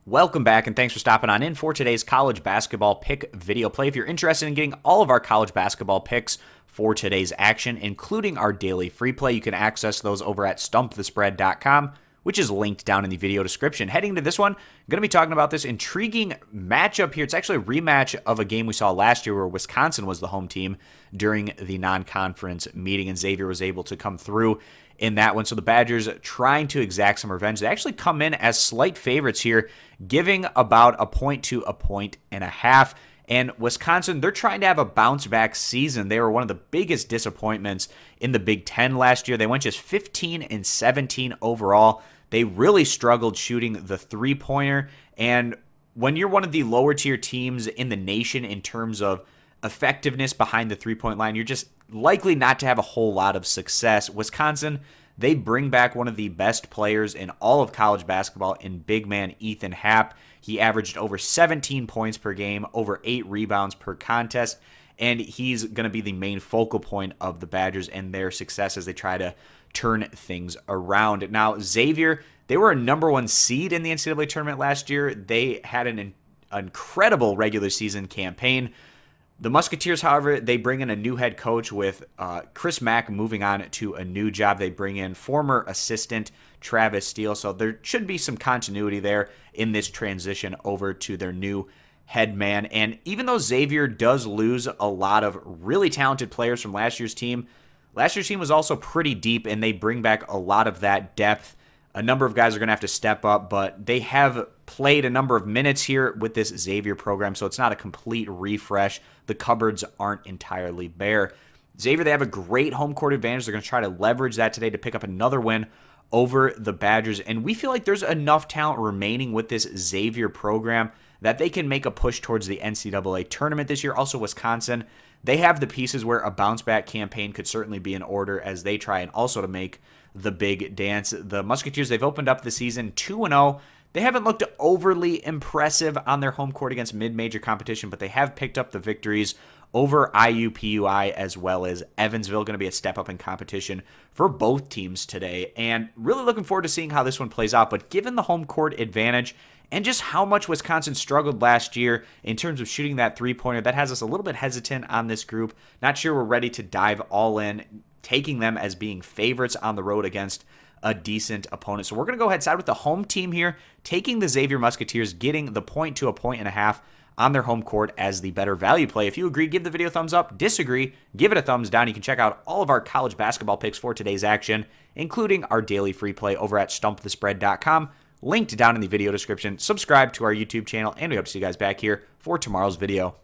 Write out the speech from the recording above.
Welcome back, and thanks for stopping on in for today's college basketball pick video play. If you're interested in getting all of our college basketball picks for today's action, including our daily free play, you can access those over at stumpthespread.com, which is linked down in the video description. Heading to this one, I'm going to be talking about this intriguing matchup here. It's actually a rematch of a game we saw last year where Wisconsin was the home team during the non-conference meeting, and Xavier was able to come through in that one. So the Badgers trying to exact some revenge. They actually come in as slight favorites here, giving about a point to a point and a half. And Wisconsin, they're trying to have a bounce-back season. They were one of the biggest disappointments in the Big Ten last year. They went just 15-17 overall. They really struggled shooting the three-pointer. And when you're one of the lower-tier teams in the nation in terms of effectiveness behind the three-point line, you're just likely not to have a whole lot of success. Wisconsin, they bring back one of the best players in all of college basketball in big man Ethan Happ. He averaged over 17 points per game, over 8 rebounds per contest, and he's going to be the main focal point of the Badgers and their success as they try to turn things around. Now, Xavier, they were a #1 seed in the NCAA tournament last year. They had an incredible regular season campaign. The Musketeers, however, they bring in a new head coach with Chris Mack moving on to a new job. They bring in former assistant Travis Steele, so there should be some continuity there in this transition over to their new head man. And even though Xavier does lose a lot of really talented players from last year's team was also pretty deep, and they bring back a lot of that depth. A number of guys are going to have to step up, but they have played a number of minutes here with this Xavier program, so it's not a complete refresh. The cupboards aren't entirely bare. Xavier, they have a great home court advantage. They're going to try to leverage that today to pick up another win over the Badgers, and we feel like there's enough talent remaining with this Xavier program that they can make a push towards the NCAA tournament this year. Also, Wisconsin, they have the pieces where a bounce-back campaign could certainly be in order as they try and also to make the big dance. The Musketeers, they've opened up the season 2-0. They haven't looked overly impressive on their home court against mid-major competition, but they have picked up the victories over IUPUI as well as Evansville. Going to be a step up in competition for both teams today, and really looking forward to seeing how this one plays out. But given the home court advantage and just how much Wisconsin struggled last year in terms of shooting that three-pointer, that has us a little bit hesitant on this group. Not sure we're ready to dive all in, taking them as being favorites on the road against a decent opponent. So we're going to go ahead and side with the home team here, taking the Xavier Musketeers, getting the point to a point and a half on their home court as the better value play. If you agree, give the video a thumbs up. Disagree, give it a thumbs down. You can check out all of our college basketball picks for today's action, including our daily free play over at stumpthespread.com, linked down in the video description. Subscribe to our YouTube channel, and we hope to see you guys back here for tomorrow's video.